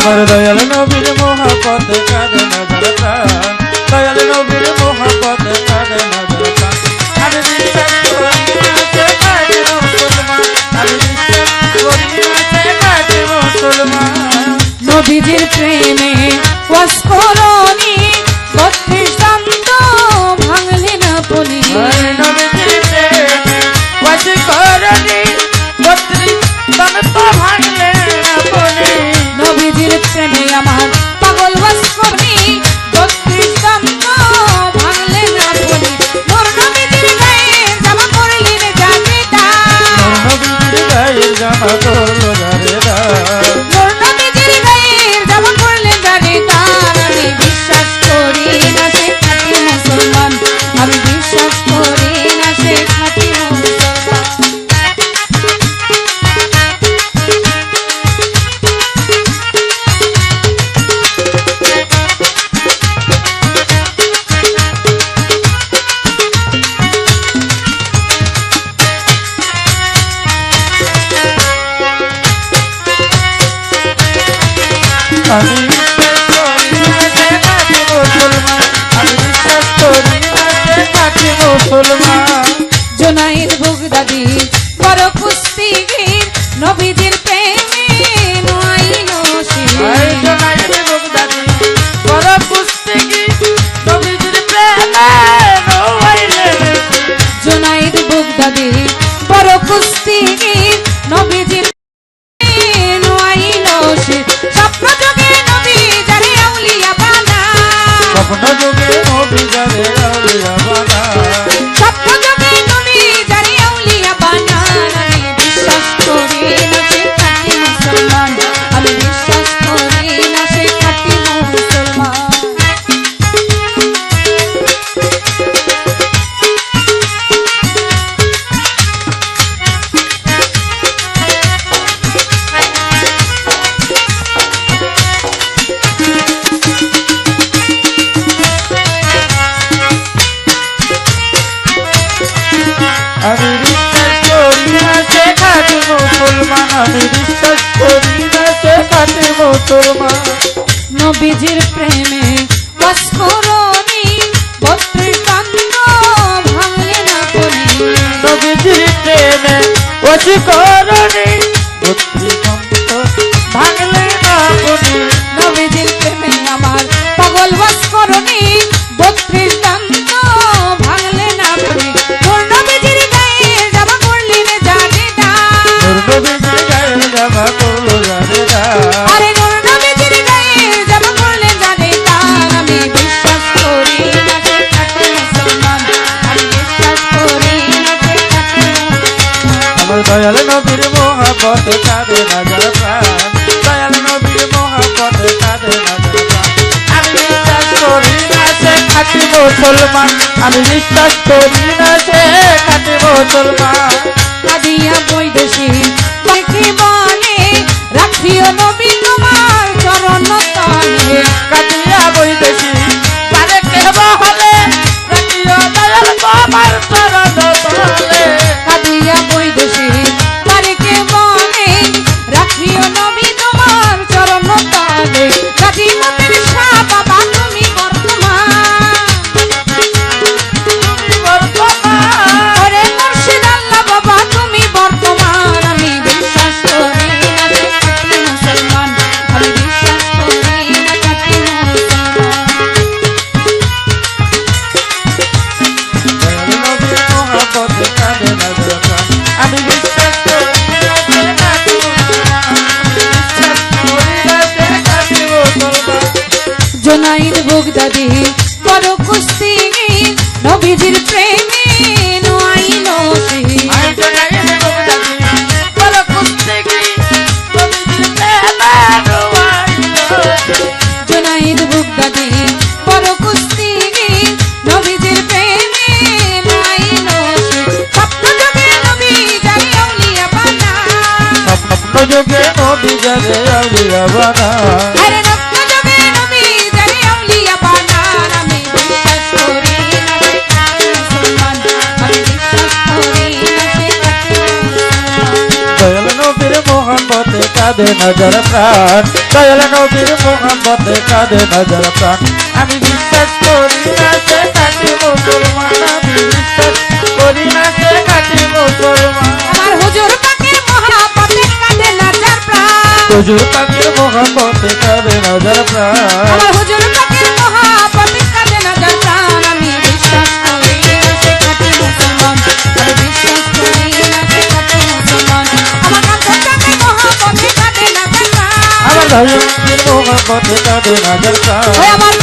আমার দয়াল নবীর মোহাব্বতে কাঁদে না যারা প্রাণ, দয়াল নবীর মোহাব্বতে কাঁদে না যারা প্রাণ। আমি বিশ্বাস করি না সে কাঁদে মুসলমান, আমি বিশ্বাস করি না সে কাঁদে মুসলমান। নবীজির প্রেমে ওয়াজ করনি ৩২ দন্ত ভাঙলে না পলি। নবীজির প্রেমে ওয়াজ করনি ৩২ দন্ত ভাঙলে না পলি। নবীজির প্রেমে আমার পাগল ওয়াজ করনি ৩২ দন্ত ভাঙলে না পলি। নূর নবীজির গায়ে জামা পরলি রে জানেদা, নবীজির গায়ের জামা পরলো জানেদা, নূর নবীজির গায়ে জামা পরলে জানেদা। আমি বিশ্বাস করি না সে খাঁটি মুসলমান, আমি বিশ্বাস করি না সে খাঁটি মুসলমান। আমি বিশ্বাস করি না সে খাঁটি মুসলমান, আমি বিশ্বাস করি না সে খাঁটি মুসলমান। জুনাইদ বাগদাদি বড় কুস্তিগীর, নবীজির প্রেমে নোয়াইল সে। আই জোনাইদ বাগদাদি বড় কুস্তিগীর, নবীজির প্রেমে নোয়াইলে সে। জুনাইদ বাগদাদি বড় কুস্তিগীর, নবীজির প্রেমে নোয়াইল সে। স্বপ্ন যোগে নবী যারে আউলিয়া বানা, স্বপ্ন যোগে নবী যারে আউলিয়া বানা, স্বপ্ন যোগে নবী যারে আউলিয়া বানা। আমি বিশ্বাস করি না সে খাঁটি মুসলমান, আমি বিশ্বাস করি না সে খাঁটি মুসলমান। আমি বিশ্বাস করি না সে খাঁটি মুসলমান, আমি বিশ্বাস করি না সে খাঁটি মুসলমান। নবীজির প্রেমে ওয়াজ করনি ৩২ দন্ত ভাঙলে না পলি। নবীজির প্রেমে ওয়াজ করনি ৩২ দন্ত ভাঙলে না পলি। নবীজির প্রেমে আমার পাগল ওয়াজ করনি ৩২ দন্ত ভাঙলে না পলি। নূর নবীজির গায়ে জামা পরলি রে জানেদা, নূর নবীজির গায়ের জামা পরলো জানেদা, আরে নূর নবীজির গায়ে জামা পরলে জানেদা। আমি বিশ্বাস করি না সে খাঁটি মুসলমান, আমি বিশ্বাস করি না সে খাঁটি মুসলমান। আমার দয়াল নবীর মোহাব্বতে কাঁদে না যারা প্রাণ, দয়াল নবীর মোহাব্বতে কাঁদে না যারা প্রাণ। আমি বিশ্বাস করি না সে খাঁটি মুসলমান, আমি বিশ্বাস করি না সে খাঁটি মুসলমান। কাদিয়া বৈদেশী দেখি বনে, রাখিও নবী তোমার চরণ তলে। কাটিয়া বৈদেশী তারে কেব হলে, রাখিও দয়াল বাবার চরণ তলে। কাদিয়া বৈদেশী বাড়িকে বনে, রাখিও নবী তোমার চরণ তলে। কাজী মতের শাহ বাবা তুমি বর্তমান, ওরে মুর্শিদ আল্লাহ বাবা তুমি বর্তমান। আমি বিশ্বাস করি না সে খাঁটি মুসলমান, আমি বিশ্বাস করি না খাঁটি মুসলমান। দয়াল নবীর মোহাব্বতে কাঁদে না যারা প্রাণ, আমি বিশ্বাস করি না সে খাঁটি মুসলমান, বিশ্বাস করি না সে খাঁটি মুসলমান। জুনাইদ বাগদাদি বড় কুস্তিগীর, নবীজির প্রেমে নোয়াইল সে। আই জোনাইদ বাগদাদি বড় কুস্তিগীর, নবীজির প্রেমে নোয়াইল সে। জুনাইদ বাগদাদি বড় কুস্তিগীর, নবীজির প্রেমে নোয়াইল সে। স্বপ্ন যোগে নবী যারে আউলিয়া বানা, স্বপ্ন যোগে নবী যারে আউলিয়া বানা, আরে স্বপ্ন যোগে নবী যারে আউলিয়া বানা। আমি বিশ্বাস করি না সে খাঁটি মুসলমান, আমি বিশ্বাস করি না সে খাঁটি মুসলমান। দয়াল নবীর মোহাব্বতে কাঁদে নজর প্রাণ দয়াল নবীর মোহাম্মতে কাঁদে নজর প্রাণ আমি বিশ্বাস করি না সে খাঁটি মুসলমান আমি বিশ্বাস করি না সে খাঁটি মুসলমান আমার হুজুর পাকের মহাপতে কাঁদে নজর প্রাণ হুজুর পাকের মোহাম্মতে কাঁদে নজর প্রাণ আমার হুজুর পাকের মহাপতে কাঁদে নজর প্রাণ আমি বিশ্বাস করি না সে খাঁটি মুসলমান আমি বিশ্বাস করি না সে খাঁটি মুসলমান আমার কাছে কাঁদে মহাপতে কাঁদে নজর প্রাণ আমার ধর্মের মোহাম্মতে কাঁদে নজর প্রাণ ওই আমার